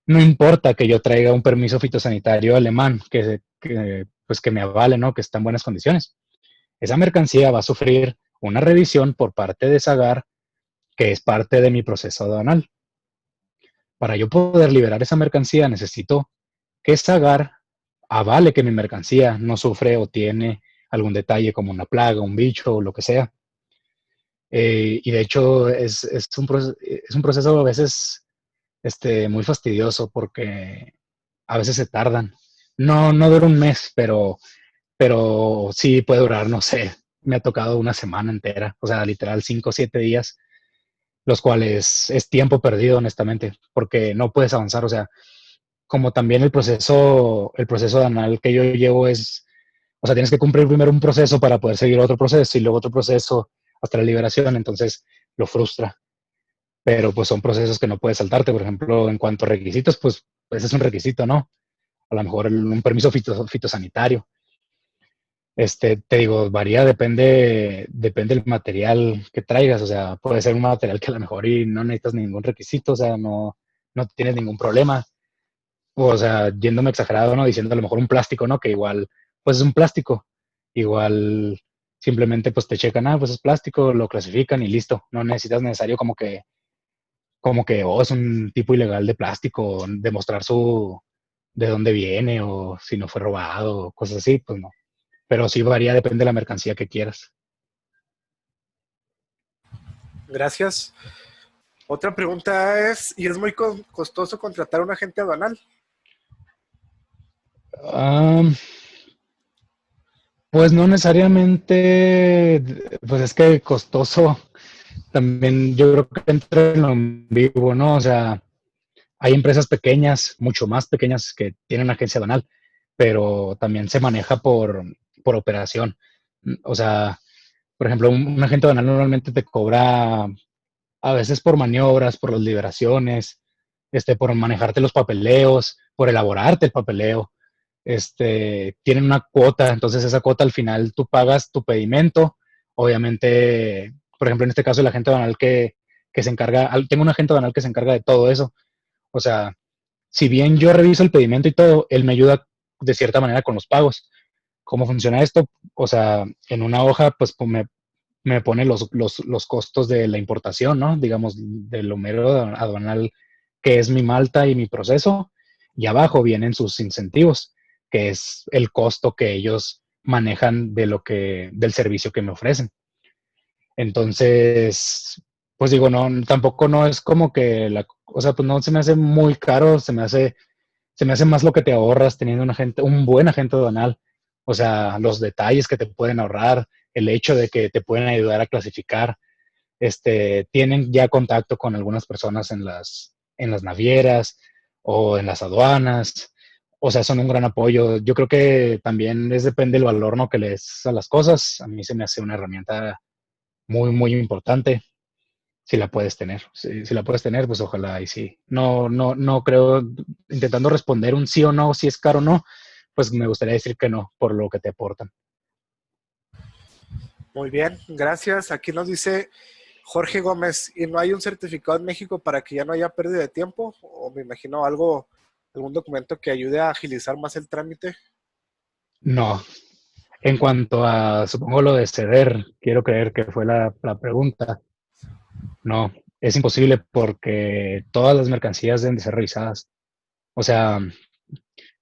no importa que yo traiga un permiso fitosanitario alemán pues que me avale, ¿no? Que está en buenas condiciones. Esa mercancía va a sufrir una revisión por parte de Zagar, que es parte de mi proceso aduanal. Para yo poder liberar esa mercancía, necesito que Zagar avale que mi mercancía no sufre o tiene algún detalle como una plaga, un bicho o lo que sea. Y de hecho es un proceso a veces muy fastidioso porque a veces se tardan. No dura un mes, pero sí puede durar, no sé, me ha tocado una semana entera, o sea, literal 5 o 7 días los cuales es tiempo perdido, honestamente, porque no puedes avanzar. O sea, como también el proceso de anal que yo llevo es, o sea, tienes que cumplir primero un proceso para poder seguir otro proceso y luego otro proceso hasta la liberación, entonces lo frustra. Pero pues son procesos que no puedes saltarte. Por ejemplo, en cuanto a requisitos, pues ese es un requisito, ¿no? A lo mejor un permiso fitosanitario. Te digo, varía, depende del material que traigas. O sea, puede ser un material que a lo mejor y no necesitas ningún requisito, o sea, no tienes ningún problema. O sea, yéndome exagerado, ¿no? Diciendo a lo mejor un plástico, ¿no? Que igual, pues es un plástico. Igual simplemente pues te checan, pues es plástico, lo clasifican y listo. No necesitas necesario oh, es un tipo ilegal de plástico, demostrar de dónde viene o si no fue robado, cosas así, pues no. Pero sí varía, depende de la mercancía que quieras. Gracias. Otra pregunta es, ¿y es muy costoso contratar a un agente aduanal? Um, pues no necesariamente, pues es que costoso también yo creo que entra en lo vivo, ¿no? O sea, hay empresas pequeñas, mucho más pequeñas que tienen agencia aduanal, pero también se maneja por operación. O sea, por ejemplo, un agente aduanal normalmente te cobra a veces por maniobras, por las liberaciones, por manejarte los papeleos, por elaborarte el papeleo. Tienen una cuota, entonces esa cuota al final tú pagas tu pedimento. Obviamente, por ejemplo, en este caso el agente aduanal que se encarga, tengo un agente aduanal que se encarga de todo eso. O sea, si bien yo reviso el pedimento y todo, él me ayuda de cierta manera con los pagos. ¿Cómo funciona esto? O sea, en una hoja, pues me pone los costos de la importación, ¿no? Digamos, del homero aduanal, que es mi malta y mi proceso, y abajo vienen sus incentivos, que es el costo que ellos manejan del servicio que me ofrecen. Entonces, pues digo, no, tampoco no es como que o sea, pues no se me hace muy caro, se me hace más lo que te ahorras teniendo un buen agente aduanal. O sea, los detalles que te pueden ahorrar, el hecho de que te pueden ayudar a clasificar, tienen ya contacto con algunas personas en las navieras o en las aduanas. O sea, son un gran apoyo. Yo creo que también depende del valor, ¿no?, que le des a las cosas. A mí se me hace una herramienta muy, muy importante si la puedes tener. Si la puedes tener, pues ojalá y sí. No creo, intentando responder un sí o no, si es caro o no, pues me gustaría decir que no, por lo que te aportan. Muy bien, gracias. Aquí nos dice Jorge Gómez, ¿y no hay un certificado en México para que ya no haya pérdida de tiempo? O me imagino algún documento que ayude a agilizar más el trámite. No. En cuanto a, supongo lo de ceder, quiero creer que fue la pregunta. No, es imposible porque todas las mercancías deben de ser revisadas. O sea,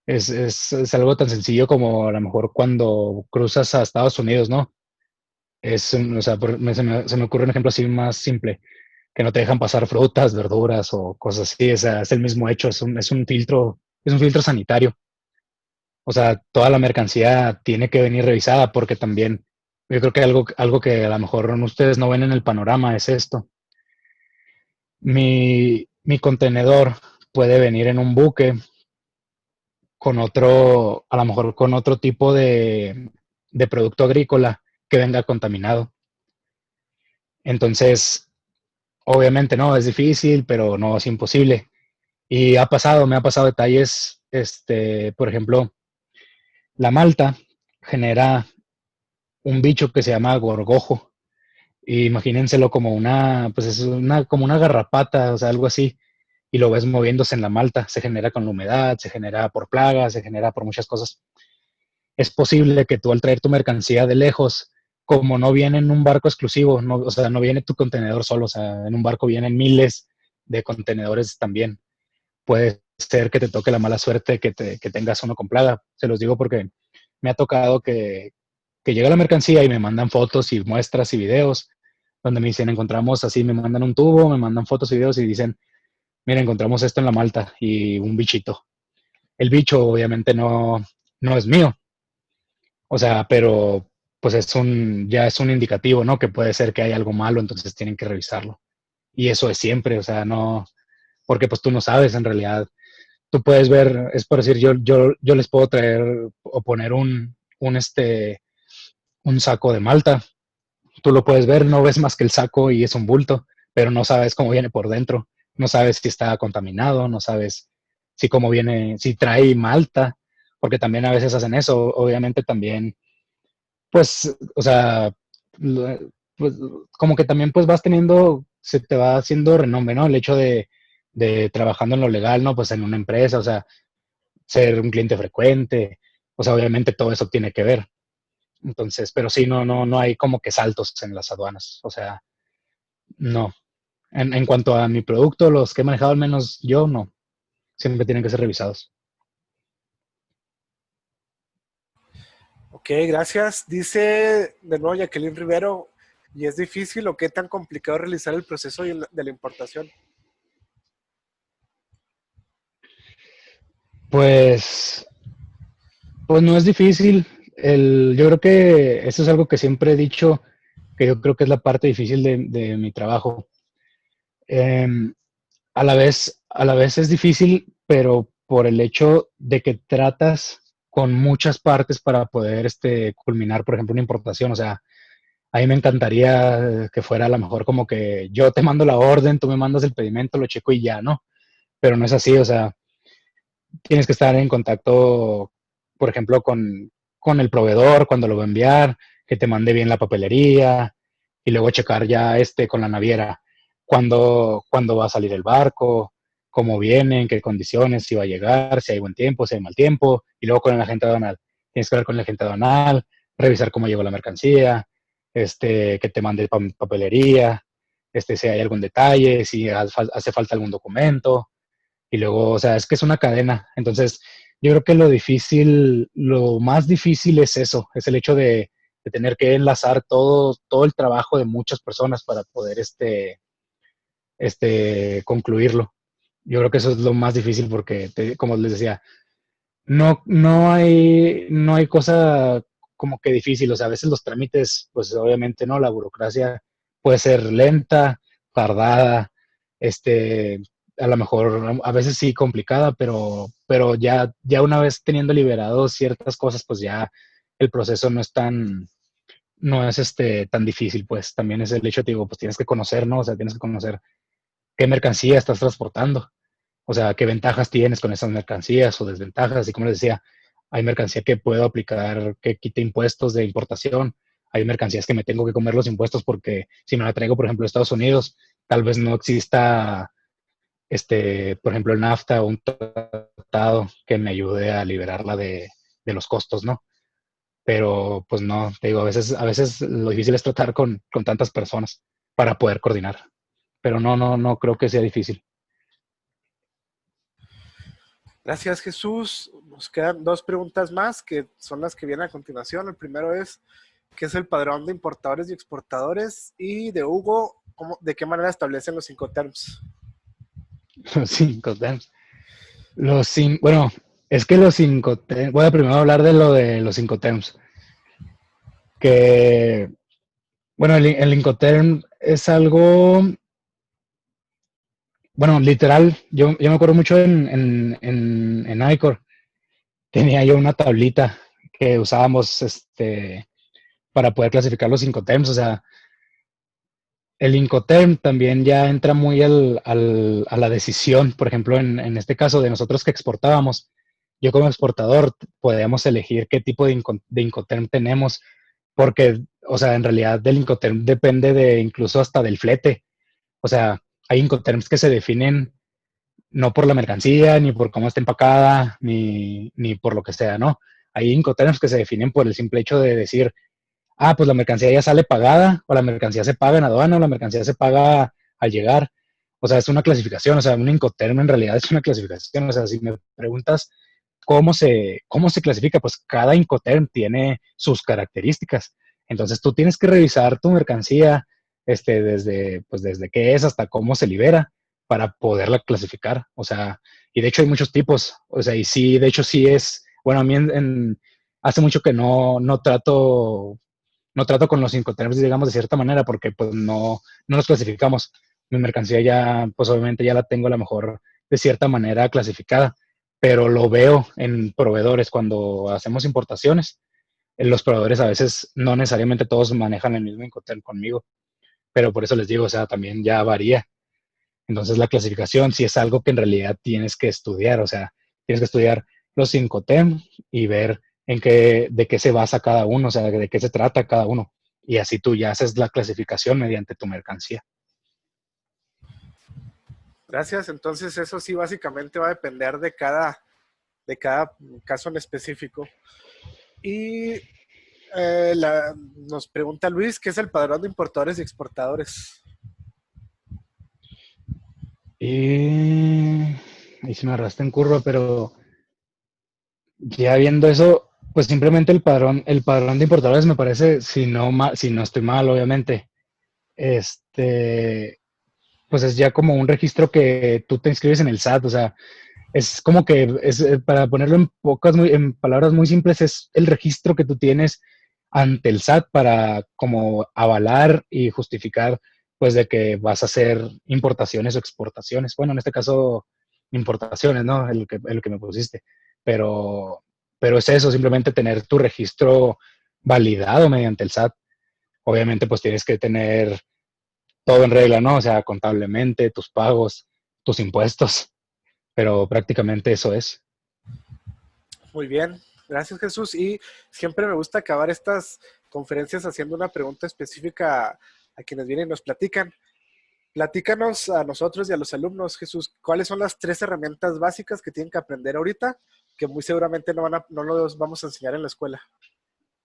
es algo tan sencillo como a lo mejor cuando cruzas a Estados Unidos, ¿no? O sea, se me ocurre un ejemplo así más simple, que no te dejan pasar frutas, verduras o cosas así. O sea, es el mismo hecho, es un filtro sanitario. O sea, toda la mercancía tiene que venir revisada porque también, yo creo que algo que a lo mejor ustedes no ven en el panorama es esto. Mi contenedor puede venir en un buque con a lo mejor con otro tipo de producto agrícola que venga contaminado. Entonces, obviamente no, es difícil, pero no es imposible. Y me ha pasado detalles, por ejemplo, la malta genera un bicho que se llama gorgojo. Y imagínenselo como pues es como una garrapata, o sea, algo así. Y lo ves moviéndose en la malta. Se genera con la humedad, se genera por plagas, se genera por muchas cosas. Es posible que tú al traer tu mercancía de lejos, como no viene en un barco exclusivo, no, o sea, no viene tu contenedor solo, o sea, en un barco vienen miles de contenedores también. Puede ser que te toque la mala suerte que tengas uno con plaga. Se los digo porque me ha tocado que llega la mercancía y me mandan fotos y muestras y videos donde me dicen, encontramos así, me mandan un tubo, me mandan fotos y videos y dicen, mira, encontramos esto en la malta y un bichito. El bicho obviamente no es mío, o sea, pero pues ya es un indicativo, ¿no? Que puede ser que hay algo malo, entonces tienen que revisarlo. y eso es siempre, o sea, no, porque pues tú no sabes en realidad. Tú puedes ver, es por decir, yo les puedo traer o poner un saco de malta. Tú lo puedes ver, no ves más que el saco y es un bulto, pero no sabes cómo viene por dentro, no sabes si está contaminado, no sabes si cómo viene, si trae malta, porque también a veces hacen eso, obviamente también, pues, o sea, pues, como que también pues vas teniendo, se te va haciendo renombre, ¿no? El hecho de trabajando en lo legal, ¿no? Pues en una empresa, o sea, ser un cliente frecuente, o sea, obviamente todo eso tiene que ver. Entonces, pero sí, no hay como que saltos en las aduanas, o sea, no. En cuanto a mi producto, los que he manejado al menos yo, no. Siempre tienen que ser revisados. Ok, gracias. Dice de nuevo Jacqueline Rivero, ¿y es difícil o qué tan complicado realizar el proceso de la importación? Pues, pues no es difícil. Yo creo que eso es algo que siempre he dicho, que yo creo que es la parte difícil de mi trabajo. Em, a la vez es difícil, pero por el hecho de que tratas con muchas partes para poder culminar, por ejemplo, una importación. O sea, a mí me encantaría que fuera a lo mejor como que yo te mando la orden, tú me mandas el pedimento, lo checo y ya, ¿no? Pero no es así, o sea, tienes que estar en contacto, por ejemplo, con el proveedor cuando lo va a enviar, que te mande bien la papelería y luego checar ya con la naviera cuándo va a salir el barco, cómo viene, en qué condiciones, si va a llegar, si hay buen tiempo, si hay mal tiempo, y luego con el agente aduanal. Tienes que hablar con el agente aduanal, revisar cómo llegó la mercancía, que te mande papelería, si hay algún detalle, si hace falta algún documento, y luego, o sea, es que es una cadena. Entonces, yo creo que lo más difícil es eso, es el hecho de tener que enlazar todo el trabajo de muchas personas para poder concluirlo. Yo creo que eso es lo más difícil porque, como les decía, no hay cosa como que difícil. O sea, a veces los trámites, pues obviamente no, la burocracia puede ser lenta, tardada, este, a lo mejor a veces sí complicada, pero ya una vez teniendo liberado ciertas cosas, pues ya el proceso no es tan difícil. Pues también es el hecho, te digo, pues tienes que conocer, ¿no? O sea, tienes que conocer qué mercancía estás transportando. O sea, qué ventajas tienes con esas mercancías o desventajas. Y como les decía, hay mercancía que puedo aplicar que quite impuestos de importación. Hay mercancías que me tengo que comer los impuestos porque si me la traigo, por ejemplo, de Estados Unidos, tal vez no exista, por ejemplo, el NAFTA o un tratado que me ayude a liberarla de los costos, ¿no? Pero pues no, te digo, a veces lo difícil es tratar con tantas personas para poder coordinar. Pero no creo que sea difícil. Gracias, Jesús. Nos quedan dos preguntas más que son las que vienen a continuación. El primero es, ¿qué es el padrón de importadores y exportadores? Y de Hugo, ¿de qué manera establecen los Incoterms? Los cinco terms. Bueno, es que los cinco voy a primero hablar de lo de los cinco terms. Que, bueno, el Incoterm es algo, bueno, literal. Yo me acuerdo mucho en Icor. Tenía yo una tablita que usábamos para poder clasificar los cinco terms. O sea, el Incoterm también ya entra muy a la decisión. Por ejemplo, en este caso de nosotros que exportábamos, yo como exportador podíamos elegir qué tipo de Incoterm tenemos, porque, o sea, en realidad del Incoterm depende de incluso hasta del flete. O sea, hay Incoterms que se definen no por la mercancía, ni por cómo está empacada, ni por lo que sea, ¿no? Hay Incoterms que se definen por el simple hecho de decir, pues la mercancía ya sale pagada, o la mercancía se paga en aduana, o la mercancía se paga al llegar. O sea, es una clasificación. O sea, un Incoterm en realidad es una clasificación. O sea, si me preguntas cómo se clasifica, pues cada Incoterm tiene sus características. Entonces tú tienes que revisar tu mercancía, desde qué es hasta cómo se libera para poderla clasificar. O sea, y de hecho hay muchos tipos. O sea, y sí, de hecho sí es, bueno, a mí hace mucho que no trato con los Incoterms, digamos, de cierta manera, porque pues no los clasificamos. mi mercancía ya, pues obviamente ya la tengo a lo mejor de cierta manera clasificada, pero lo veo en proveedores cuando hacemos importaciones. Los proveedores a veces no necesariamente todos manejan el mismo Incoterm conmigo, pero por eso les digo, o sea, también ya varía. Entonces la clasificación sí es algo que en realidad tienes que estudiar, o sea, tienes que estudiar los Incoterm y ver de qué se basa cada uno, o sea, de qué se trata cada uno. Y así tú ya haces la clasificación mediante tu mercancía. Gracias. Entonces eso sí básicamente va a depender de cada caso en específico. Y nos pregunta Luis, ¿qué es el padrón de importadores y exportadores? Y ahí se me arrastra en curva, pero ya viendo eso, pues simplemente el padrón de importadores me parece, si no estoy mal, obviamente, este, pues es ya como un registro que tú te inscribes en el SAT, o sea, es como que, para ponerlo en palabras muy simples, es el registro que tú tienes ante el SAT para como avalar y justificar, pues, de que vas a hacer importaciones o exportaciones. Bueno, en este caso, importaciones, ¿no? El que me pusiste. Pero, pero es eso, simplemente tener tu registro validado mediante el SAT. Obviamente, pues tienes que tener todo en regla, ¿no? O sea, contablemente, tus pagos, tus impuestos, pero prácticamente eso es. Muy bien, gracias Jesús. Y siempre me gusta acabar estas conferencias haciendo una pregunta específica a quienes vienen y nos platican. Platícanos a nosotros y a los alumnos, Jesús, ¿cuáles son las 3 herramientas básicas que tienen que aprender ahorita que muy seguramente no los vamos a enseñar en la escuela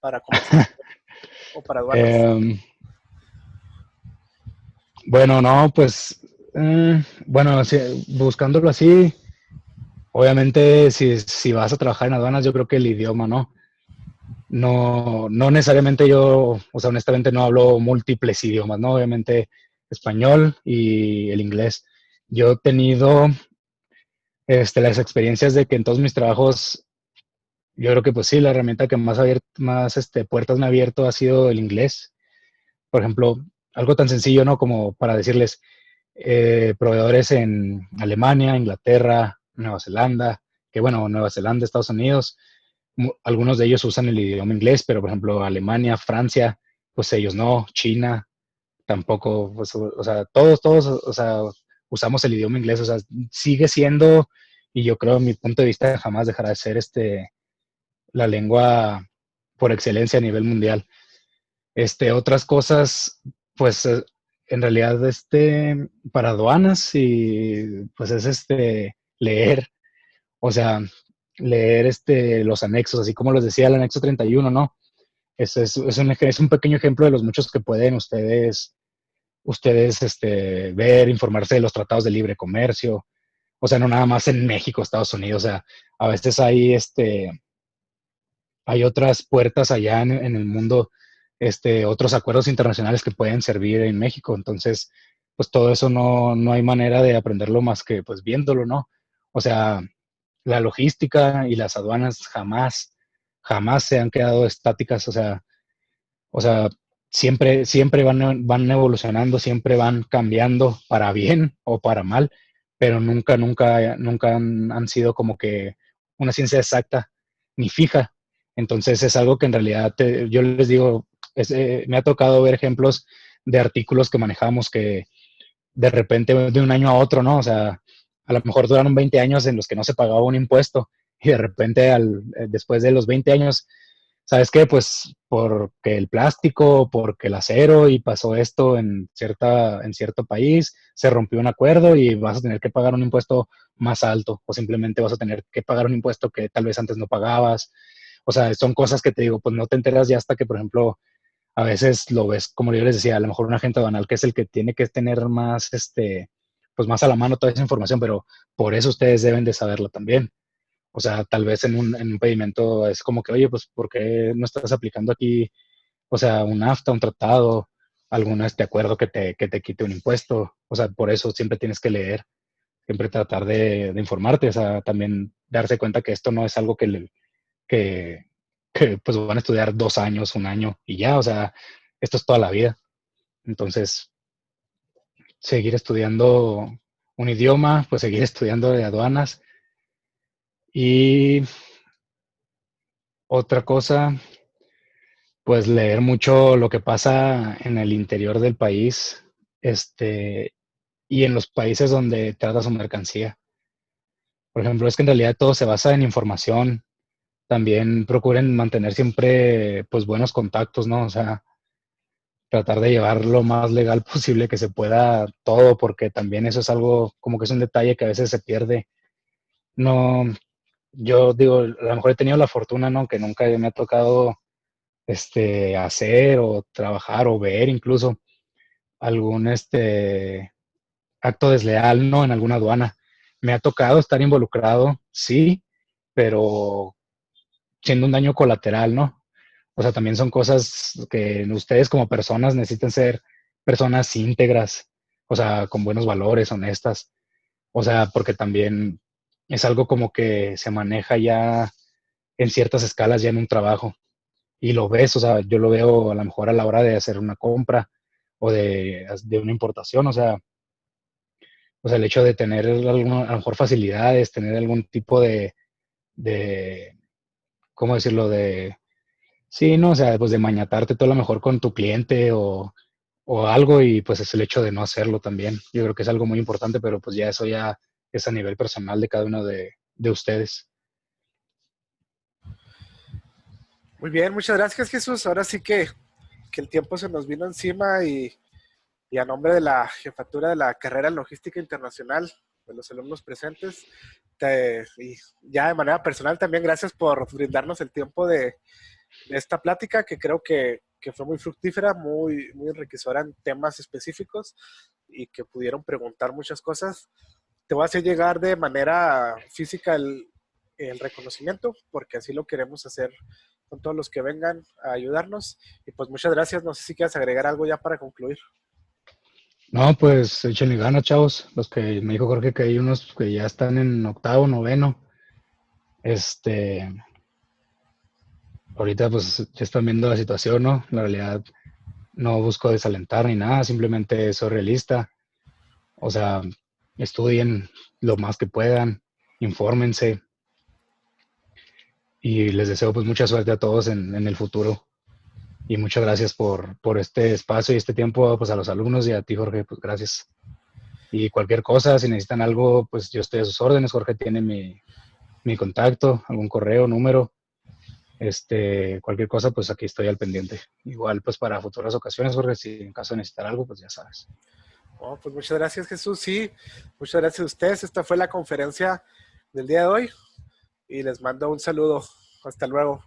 para comercio o para aduanas? Eh, bueno, no, pues, bueno, buscándolo así, obviamente si vas a trabajar en aduanas, yo creo que el idioma, ¿no? No, no necesariamente yo, o sea, honestamente no hablo múltiples idiomas, ¿no? Obviamente español y el inglés. Yo he tenido las experiencias de que en todos mis trabajos, yo creo que pues sí, la herramienta que más puertas me ha abierto ha sido el inglés. Por ejemplo, algo tan sencillo, ¿no? Como para decirles, proveedores en Alemania, Inglaterra, Nueva Zelanda, que bueno, Nueva Zelanda, Estados Unidos, algunos de ellos usan el idioma inglés, pero por ejemplo Alemania, Francia, pues ellos no, China tampoco, pues, o sea, todos, o sea, usamos el idioma inglés, o sea, sigue siendo, y yo creo, a mi punto de vista, jamás dejará de ser la lengua por excelencia a nivel mundial. Otras cosas, pues en realidad, para aduanas y pues es leer, o sea, leer los anexos, así como les decía el anexo 31, ¿no? Es un pequeño ejemplo de los muchos que pueden ustedes ver, informarse de los tratados de libre comercio, o sea, no nada más en México, Estados Unidos, o sea, a veces hay otras puertas allá en el mundo, otros acuerdos internacionales que pueden servir en México. Entonces, pues todo eso no hay manera de aprenderlo más que pues viéndolo, ¿no? O sea, la logística y las aduanas jamás se han quedado estáticas, o sea, siempre van evolucionando, siempre van cambiando para bien o para mal, pero nunca han sido como que una ciencia exacta ni fija. Entonces es algo que en realidad yo les digo, me ha tocado ver ejemplos de artículos que manejamos que de repente de un año a otro, ¿no? O sea, a lo mejor duraron 20 años en los que no se pagaba un impuesto y de repente después de los 20 años, ¿sabes qué? Pues porque el plástico, porque el acero y pasó esto en cierto país, se rompió un acuerdo y vas a tener que pagar un impuesto más alto o simplemente vas a tener que pagar un impuesto que tal vez antes no pagabas. O sea, son cosas que te digo, pues no te enteras ya hasta que, por ejemplo, a veces lo ves, como yo les decía, a lo mejor un agente aduanal que es el que tiene que tener más, pues más a la mano toda esa información, pero por eso ustedes deben de saberlo también. O sea, tal vez en un pedimento es como que, oye, pues, ¿por qué no estás aplicando aquí, o sea, un NAFTA, un tratado, algún acuerdo que te quite un impuesto? O sea, por eso siempre tienes que leer, siempre tratar de informarte, o sea, también darse cuenta que esto no es algo que, pues van a estudiar 2 años, un año y ya, o sea, esto es toda la vida. Entonces, seguir estudiando un idioma, pues seguir estudiando de aduanas. Y otra cosa, pues leer mucho lo que pasa en el interior del país, y en los países donde trata su mercancía. Por ejemplo, es que en realidad todo se basa en información. También procuren mantener siempre, pues, buenos contactos, ¿no? O sea, tratar de llevar lo más legal posible que se pueda todo, porque también eso es algo como que es un detalle que a veces se pierde. No, yo digo, a lo mejor he tenido la fortuna, ¿no? Que nunca me ha tocado hacer o trabajar o ver incluso algún acto desleal, ¿no? En alguna aduana. Me ha tocado estar involucrado, sí, pero siendo un daño colateral, ¿no? O sea, también son cosas que ustedes como personas necesitan ser personas íntegras, o sea, con buenos valores, honestas. O sea, porque también es algo como que se maneja ya en ciertas escalas, ya en un trabajo. Y lo ves, o sea, yo lo veo a lo mejor a la hora de hacer una compra o de una importación, o sea, el hecho de tener alguna, a lo mejor facilidades, tener algún tipo de, ¿cómo decirlo? Sí, no, o sea, pues de mañatarte todo a lo mejor con tu cliente o algo y pues es el hecho de no hacerlo también. Yo creo que es algo muy importante, pero pues ya eso ya es a nivel personal de cada uno de ustedes. Muy bien, muchas gracias, Jesús. Ahora sí que el tiempo se nos vino encima y a nombre de la jefatura de la carrera en logística internacional, de los alumnos presentes, y ya de manera personal también gracias por brindarnos el tiempo de esta plática que creo que fue muy fructífera, muy enriquecedora en temas específicos y que pudieron preguntar muchas cosas. Te voy a hacer llegar de manera física el reconocimiento, porque así lo queremos hacer con todos los que vengan a ayudarnos. Y pues muchas gracias. No sé si quieres agregar algo ya para concluir. No, pues échenle ganas, chavos. Los que me dijo Jorge que hay unos que ya están en octavo, noveno. Este, ahorita pues ya están viendo la situación, ¿no? La realidad no busco desalentar ni nada, simplemente soy realista. O sea, estudien lo más que puedan, infórmense y les deseo pues mucha suerte a todos en el futuro. Y muchas gracias por este espacio y este tiempo, pues a los alumnos y a ti, Jorge, pues gracias. Y cualquier cosa, si necesitan algo, pues yo estoy a sus órdenes. Jorge tiene mi contacto, algún correo, número, cualquier cosa, pues aquí estoy al pendiente. Igual, pues para futuras ocasiones, Jorge, si en caso de necesitar algo, pues ya sabes. Oh, pues muchas gracias, Jesús. Sí, muchas gracias a ustedes. Esta fue la conferencia del día de hoy y les mando un saludo. Hasta luego.